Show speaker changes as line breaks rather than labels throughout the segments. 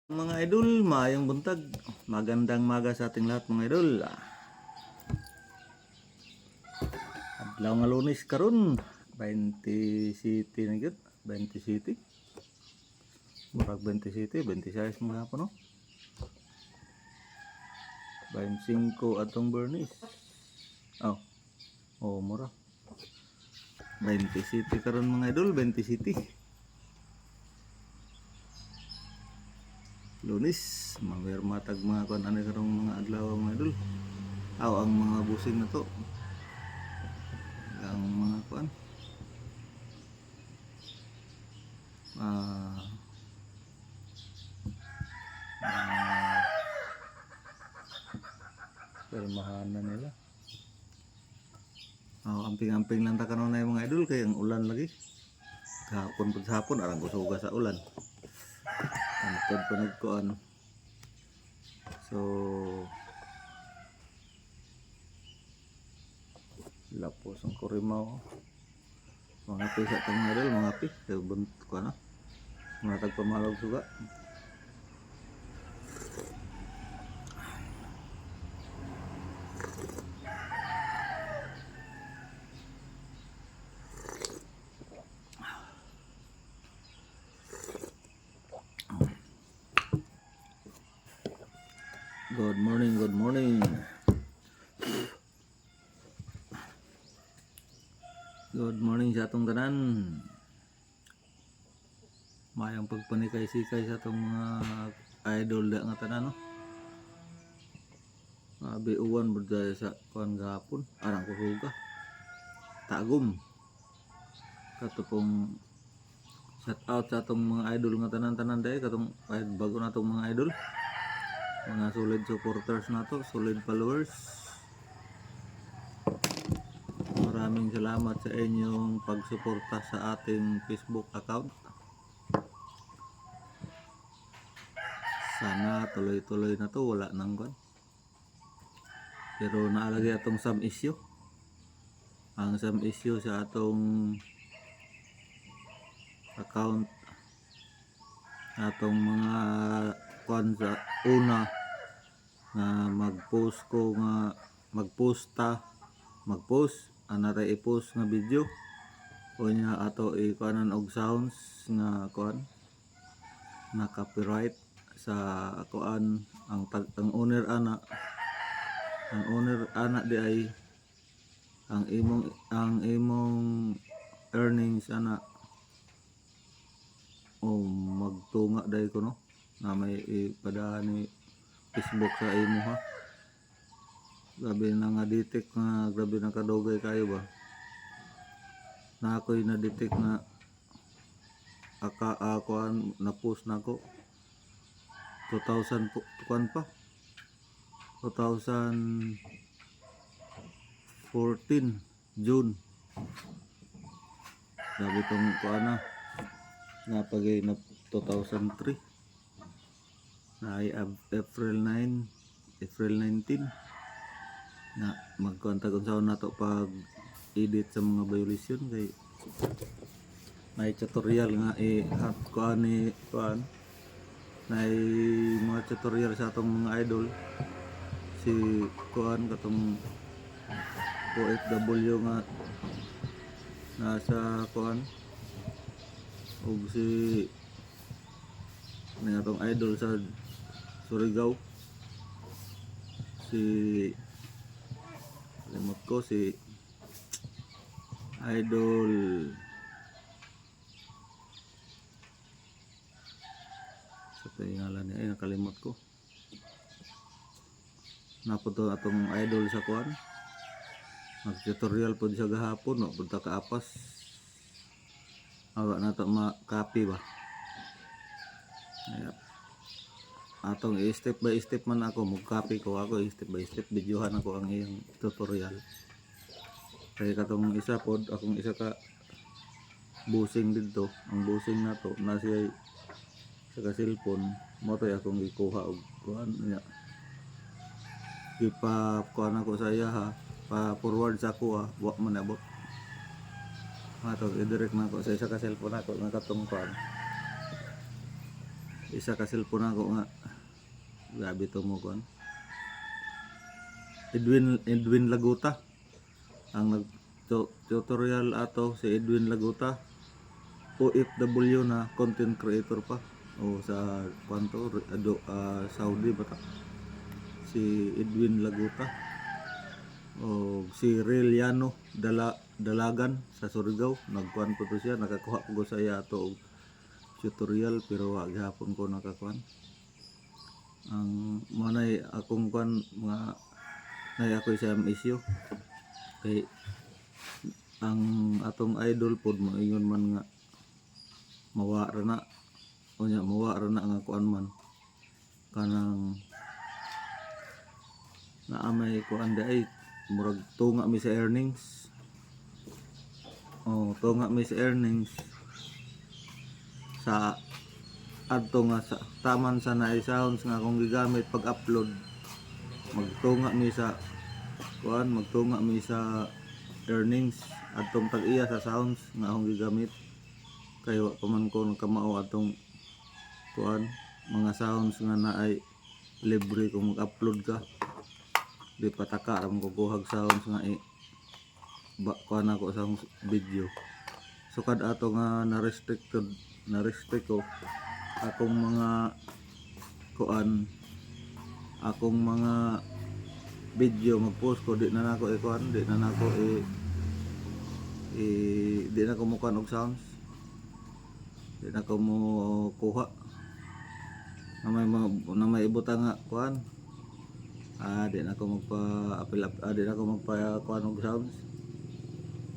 Mga idol, maayong buntag. Magandang maga sa ating lahat mga idol. Adlaw nga Lunes karon, 20 city na gyud, 20 city. Murag 20 city, 26 mga hapon no. 25 atong Bernice. Mura. 20 city karon mga idol, 20 city. Lunes, mawir matag mga kuan ani karong mga adlaw mga idol. Ang mga busing na to. Ang mga kuan. Permahan na nila. Amping-amping lang ta kanon na mga idol kay ang ulan lagi. Kahapon pud hapon arang kusuga sa ulan. Antod pa nagkuan. So lapos ang kurimaw. Mga pisa tang mga idol, mga pi, bunt ko na. Mga tagpamalog suga. Good morning, good morning. Good morning sa atong tanan. Mayang pagpanikay-sikay sa atong mga idol da nga tanan no. Abi uwan bud sa kuan gahapon, arang kusuga. Tagom. Katupong shout out sa atong mga idol nga tanan-tanan dai katong bago natong mga idol. Mga solid supporters nato, solid followers. Maraming salamat sa inyong pagsuporta sa ating Facebook account. Sana tuloy-tuloy na to, wala nang kuan. Pero naalagay atong some issue. Ang some issue sa atong account, atong mga kuan sa una nga mag-post anatay i-post nga video o nya ato ikuanan og sounds nga kuan na copyright sa kuan ang owner ana di ay ang imong earnings ana magtunga dai ko no na may ipadaan ni Facebook sa imo ha. Grabe na nga detect nga grabe na kadugay kayo ba. Na ako'y na detect na kuan na post nako 2000 kuan pa 2014 June. Grabe tong kuan na pagay na 2003 na ay April 19 na magkontag unsaon nato pag edit sa mga violation kay may tutorial nga kuan may mga tutorial sa atong mga idol si kuan katong OFW nga nasa kuan og si atong idol sa Surigao si idol sa ngalan niya ay nakalimot ko napunto atong idol sa kuan nag-tutorial po siya gahapon no punta ka apas awa na to ma-copy ba atong step by step man ako mag-copy ko ako step by step videohan ako ang iyang tutorial kaya katong isa pod akong isa ka busing dito ang busing na to na siya sa cellphone mo to akong gikuha og kuan niya ipa kuan ako sa iya ha pa forward sa ako wa man abot ato i-direct na ako sa isa ka cellphone ako nga katong kuan isa ka cellphone ako nga grabe to mo kon Edwin Laguta ang nag tutorial ato si Edwin Laguta, OFW na content creator pa o sa kwanto Saudi bata si Edwin Laguta o si Reliano Dalagan sa Surigao nagkuan po to siya, nakakuha ko sa iya ato og tutorial pero wa gihapon ko nakakuan ang manay akong kuan mga nay ako sa issue kay ang atong idol pod mo ingon man nga mawa ra na unya mawa ra na nga kuan man kanang naamay kuan day murag tunga mi sa earnings tunga mi sa earnings sa adto nga sa taman sa naay sounds nga akong gigamit pag upload magtunga mi sa kuan magtunga mi sa earnings atong tag-iya sa sounds nga akong gigamit kay wa pa man ko nakamao atong kuan mga sounds nga naay libre kung mag-upload ka di pataka ra mo kukuhag sounds nga kuan ako sa video so kad ato nga na-restrict ko akong mga kuan akong mga video mag-post ko di na nako ikuan di na nako di na ko mo kuan og sounds di na ko mo kuha na may ibutang nga kuan di na ko magpa-apil di na ko magpa-kuan og sounds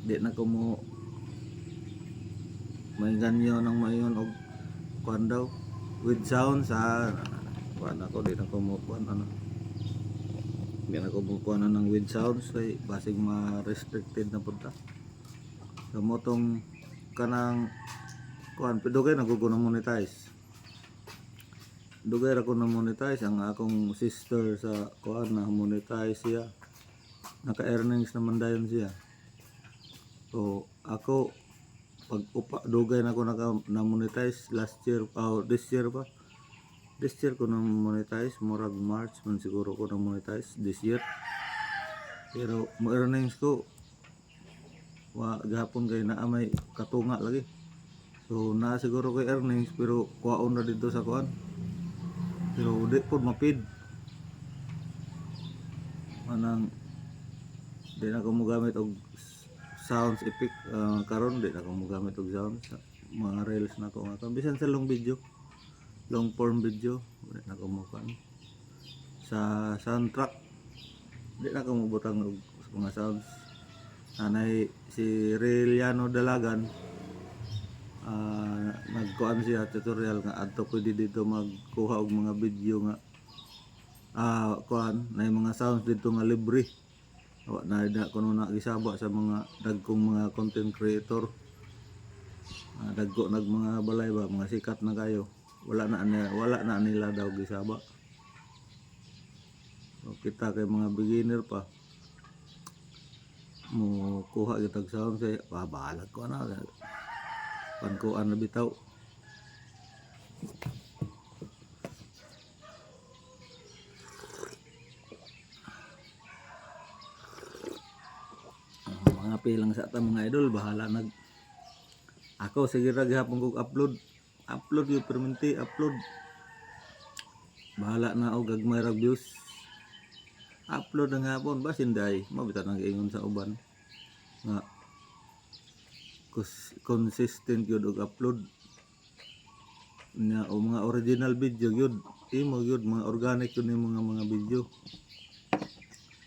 di na ko mo may ganyo nang mayon og kuan daw with sounds kuan ako di na ko mo kuan di na ko mo kuan ng with sounds kay basig ma-restricted na punta so mo tong kanang kuan dugay naguguna monetize dugay ra ko na monetize ang akong sister sa kuan na monetize siya naka-earnings naman dayon siya so ako pag dugay na ko na monetize last year this year ko na monetize murag March man siguro ko na monetize this year pero mo earnings ko wa gahapon kay naa may katunga lagi so na siguro kay earnings pero kuhaon na dito sa kuan pero di pod mapid manang di na ko mo gamit og sounds effect karon di na ko mo gamit og sounds mga reels na ko nga bisan sa long form video di na ko mo kan sa soundtrack di na ko mo butang og mga sounds anay si Reliano Dalagan nagkuan siya tutorial nga adto pwede dito magkuha og mga video nga kuan na mga sounds dito nga libre na kuno na gisaba sa mga dagkong mga content creator dagko nag mga balay ba mga sikat na kayo wala na nila daw gisaba so kita kay mga beginner pa mo kuha gitag sound kay babalag ko na pankuan na bitaw mga pilang sa ta mga idol bahala ako sige ra gihapon kog upload yung perminti upload bahala na og gagmay ra views upload ang hapon basin day mabita nang ingon sa uban nga consistent yun og upload nya o mga original video yun imo yun mga organic yun yung mga video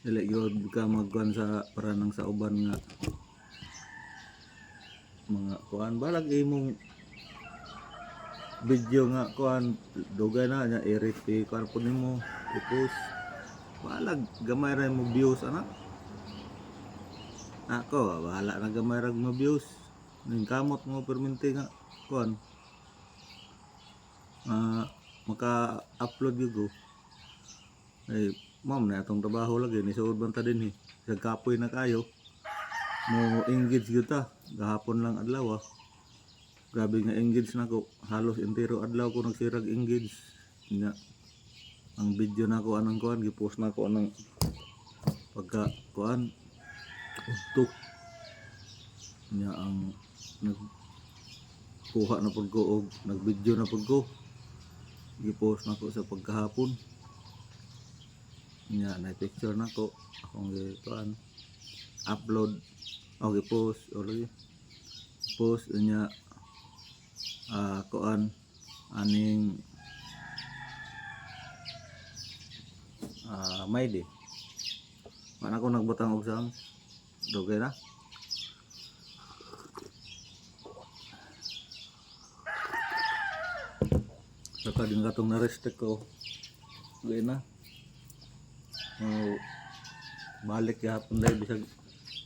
dili yun ka magkuhan sa paranang sa uban nga mga kuhan balag imong video nga kuhan dugay na nya i-repeat kuhan po nimo i-post balag gamay ra mo views anak ako bahala na gamay ra mo views ning kamot mo perminti nga kuhan maka-upload yugo ay ma'am na atong trabaho lagi ni suod banta din kapoy na kayo mo engage gyud ta gahapon lang adlaw Grabe nga engage na ko. Halos entero adlaw ko nagsirag engage. Nga ang video na ko anang kuan gipost na ko anang pagka kuan tuk nya ang nagkuha na pud ko og nagvideo na pud ko gipost na ko sa pagkahapon nya na picture na ko akong kuan upload o gipost o lagi post nya kuan aning may di man ako nagbutang og sound dugay na saka din katong na-restrict ko dugay na balik gahapon dahil bisag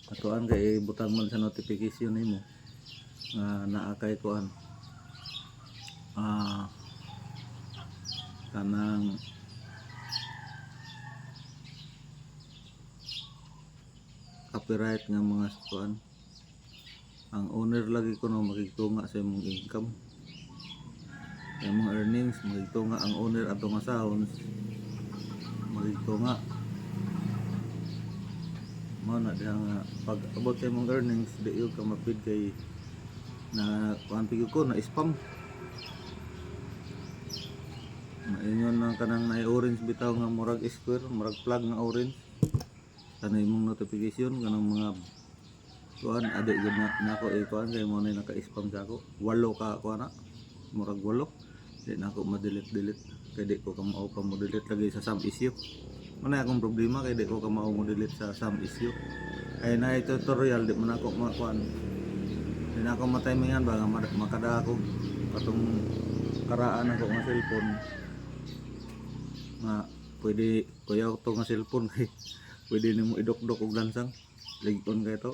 atuan kay butang man sa notification nimo nga naa kay kuan kanang copyright nga mga kuan ang owner lagi ko no makigtunga sa imong income sa imong earnings makigtunga ang owner ato nga sounds makigtunga mo na diha nga pag abot sa imong earnings di ka mapid kay na kuan pigyo ko na spam maingon nang kanang na orange bitaw nga murag square murag plug nga orange kana imong notification kanang mga kuan ade gud na ako kuan kay mo na naka-spam sa ako 8 ka kuan na murag 8 di na ako ma-delete kay di ko ka mao pa mo delete lagi sa some issue man akong problema kay di ko ka mao mo delete sa some issue ay na tutorial di man ako makuan di na ako matimingan ba nga makada ako katong karaan ako nga cellphone nga pwede kuyaw to nga cellphone kay pwede nimo idok-dok og lansang ligon kay to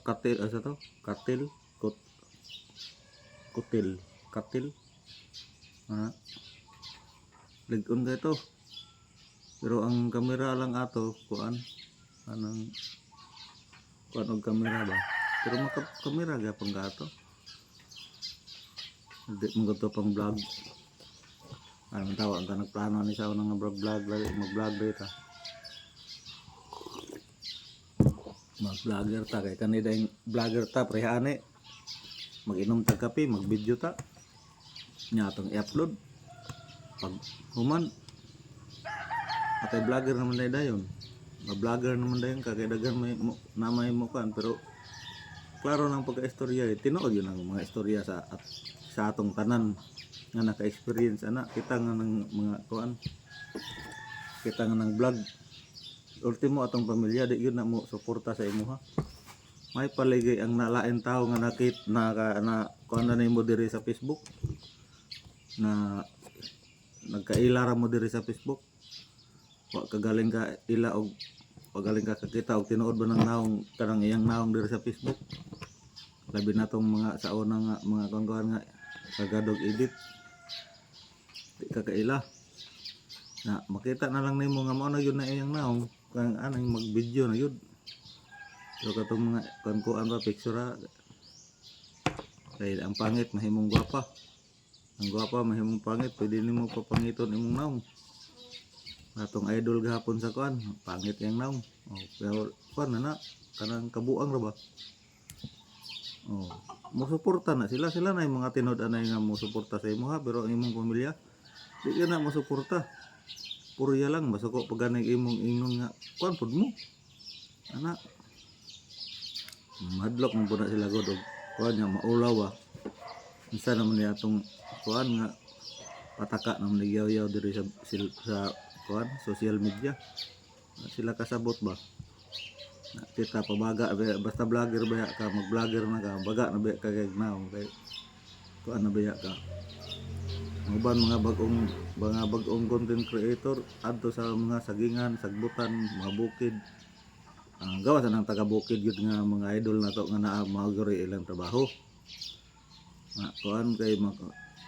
katil asa to katil katil ligon kay to pero ang kamera lang ato kuan anang kuan og kamera ba pero kamera gapang gato hindi mo to pang vlog ano tawag ka nagplano ni sa unang vlog mag-vlog dito mag-vlogger ta kay kanida yung vlogger ta prehane mag-inom tag kape mag-video ta nya atong i-upload pag human atay vlogger naman dayon mag-vlogger naman dayon kay daghan may namay mo kan pero klaro nang pagka-istorya tinuod yun ang mga istorya sa atong tanan nga naka-experience ana kita nga ng mga kuan kita nga ng vlog ultimo atong pamilya di gyud na mo suporta sa imo ha may paligay ang nalain tao nga na kuan na nimo diri sa Facebook na nagkaila ra mo diri sa Facebook wa kagaling ka ila og pagaling ka kakita og tinuod ba ng naong kanang iyang naong diri sa Facebook labi na tong mga sa una nga mga kuan nga kagadog edit di kakaila na makita na lang nimo nga mao na yun na iyang naong kang anang mag-video na yun pero katong mga kuan ba picture kay ang pangit mahimong gwapa ang gwapa mahimong pangit pwede nimo papangiton imong naong atong idol gahapon sa kuan pangit yang naong pero kuan na kanang kabuang ra ba mo suporta na sila na yung mga tinod-anay nga mo suporta sa imo ha pero ang imong pamilya di ka na mo suporta purya lang masuko pag ganang imong ingon nga kuan pud mo ana madlok mo na sila god og kuan nga maulaw isa naman ni atong kuan nga pataka naman nagyaw-yaw diri sa kuan social media sila kasabot ba kita pabaga basta vlogger ba ka mag-vlogger na ka baga na ba ka kay naong kay kuan na ba ka uban mga bagong content creator adto sa mga sagingan sagbutan mga bukid ang gawas ng taga bukid yun nga mga idol na to nga naa maguri ilang trabaho nga kuan kay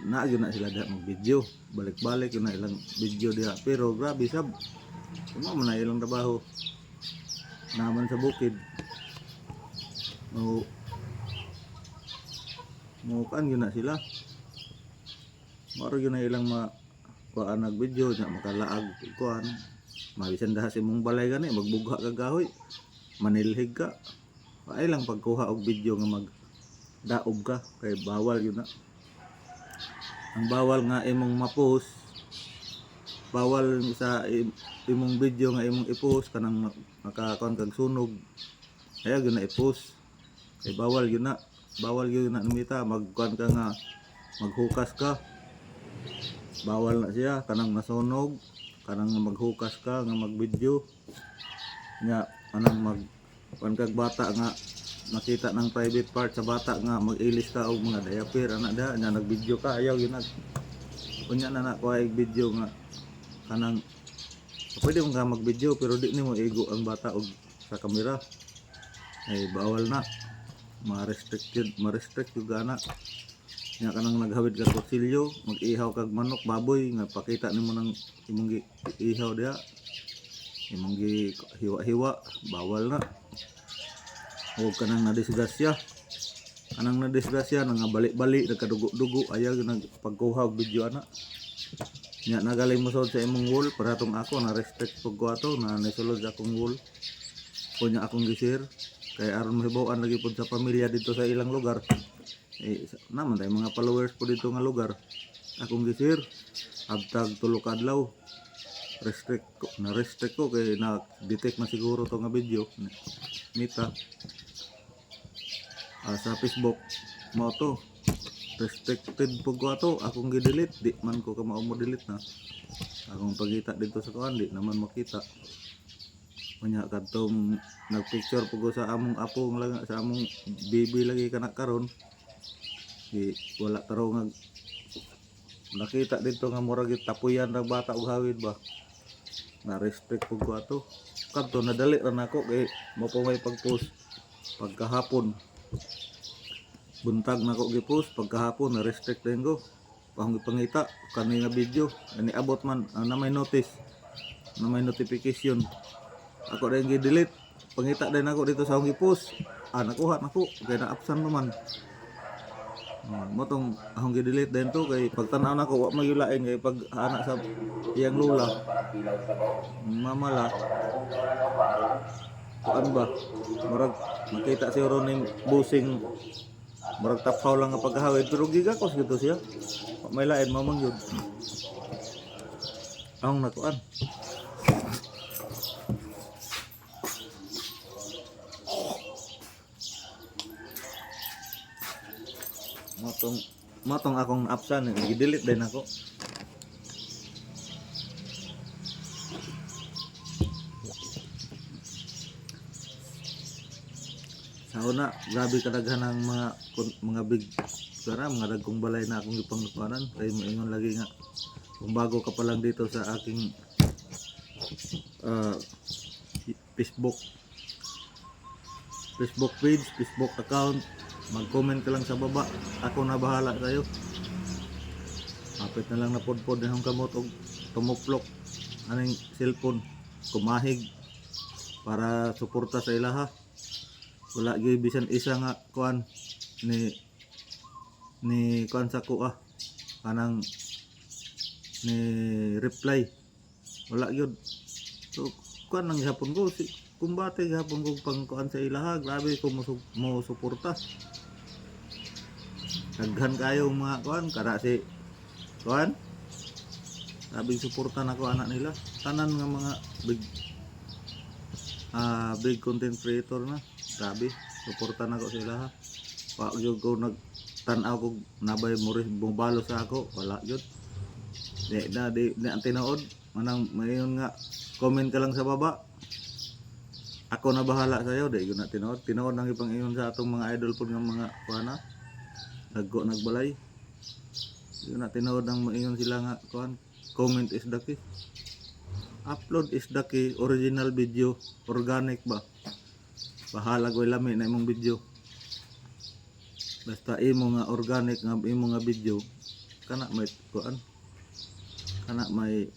naagyo na sila diha mag video balik-balik yun na ilang video diha pero grabe sab mo man na ilang trabaho naman sa bukid mo mo kan yun na sila. Maro yun na ilang kuan nag video nya makalaag kuan. Mabisan daha si mong balay gani magbugha ka gahoy. Manilhig ka. Ay lang pagkuha og video nga mag daog ka kay bawal yun na. Ang bawal nga imong ma-post, bawal sa imong video nga imong i-post kanang nakakon kag sunog. Ayaw yun na i-post. Kay bawal yun na. Bawal yun na numita magkuan ka nga maghukas ka. Bawal na siya kanang nasunog, kanang maghukas ka nga mag-video. Nya anang mag kuan kag bata nga nakita ng private part sa bata nga mag-ilis ka og mga diaper ana da nya nag-video ka ayaw yun na. Unya na ko ay video nga kanang pwede mo nga mag-video pero di nimo igo ang bata og sa kamera. Ay bawal na. Ma-restrict yung gana. Nya kanang naghawid ka kutsilyo, mag-ihaw kag manok, baboy nga pakita nimo nang imong ihaw diha. Imong gi hiwa-hiwa, bawal na. Huwag ka nang nadisgrasya. Kanang nadisgrasya nga balik-balik nagkadugo-dugo ayaw yung pagkuha og video ana. Nya nagaling mo sa imong wall para tong ako na restrict pag ko ato na naisulod sa akong wall. Kunya akong gi-share kay aron mahibaw-an lagi pud sa pamilya dito sa ilang lugar. Naman tayo mga followers po dito nga lugar. Akong gi-share abtag tulo ka adlaw. Na-restrict ko kay na-detect na siguro to nga video. Nita. Sa Facebook mo to restricted po ko ato akong gi-delete di man ko ka mao mo delete na akong pagita dito sa kuan di naman makita unya kadtong nagpicture po ko sa among apo lang sa among baby lagi kana karon di wala taro nga nakita dito nga murag tapuyan ra bata og hawid ba na restrict po ko ato kadto nadali ra nako kay mo po may pag-post pagkahapon buntag nako gi-post pagkahapon na restrict din ko pangita kani nga video ani abot man na may notice na may notification ako rin gi-delete pangita din ako dito sa akong gi-post nakuha nako kay na-absent naman mo tong akong gi-delete din to kay pagtan-aw nako wa magyulain kay pag anak sa iyang lula mamala kuan ba murag makita siguro ning busing murag tapaw lang nga paghawid pero gigakos gito siya may lain mamang yun ang nakuan matong akong absan i-delete din ako sa una grabe kadaghan ang mga big para mga dagkong balay na akong ipangkuanan kay moingon lagi nga kung bago ka pa lang dito sa aking Facebook page, Facebook account mag-comment ka lang sa baba ako na bahala sa'yo kapit na lang na podpod na yung kamot og tumuplok aning cellphone kumahig para suporta sa ilaha wala gyud bisan isa nga kuan ni kuan sa kuha kanang ni reply wala gyud so kuan nang gihapon ko si kumbate gihapon ko pang kuan sa ilaha grabe ko mo suporta daghan kayo mga kuan kada si kuan grabe suporta nako anak nila tanan nga mga big content creator na grabe suporta nako sila ha wa gyud ko nagtan-aw ko nabay mo rin bumalo sa ako wala gyud di ang tinuod manang mayon nga comment ka lang sa baba ako na bahala sa iyo di gyud na tinuod nang ipang iyon sa atong mga idol pud nga mga kuana naggo nagbalay gyud na tinuod nang maingon sila nga kuan comment is the key upload is the key original video organic ba bahala ko lami na imong video basta imo nga organic nga imo nga video kana may kuan kana may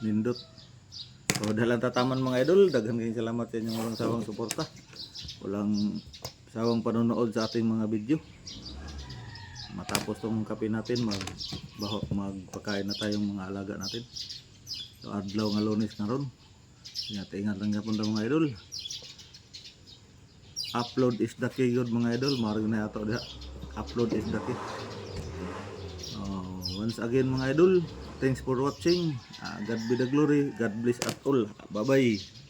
nindot so dalang tataman mga idol daghan kayong salamat sa inyong walang sawang suporta walang sawang panonood sa ating mga video. Matapos tong kape natin, magpakain na tayong mga alaga natin. So adlaw nga Lunes karon. Ingat lang gyapon ta mga idol. Upload is the key good mga idol. Marag na ato diha. Upload is the key. Once again mga idol, thanks for watching. God be the glory. God bless us all. Bye bye.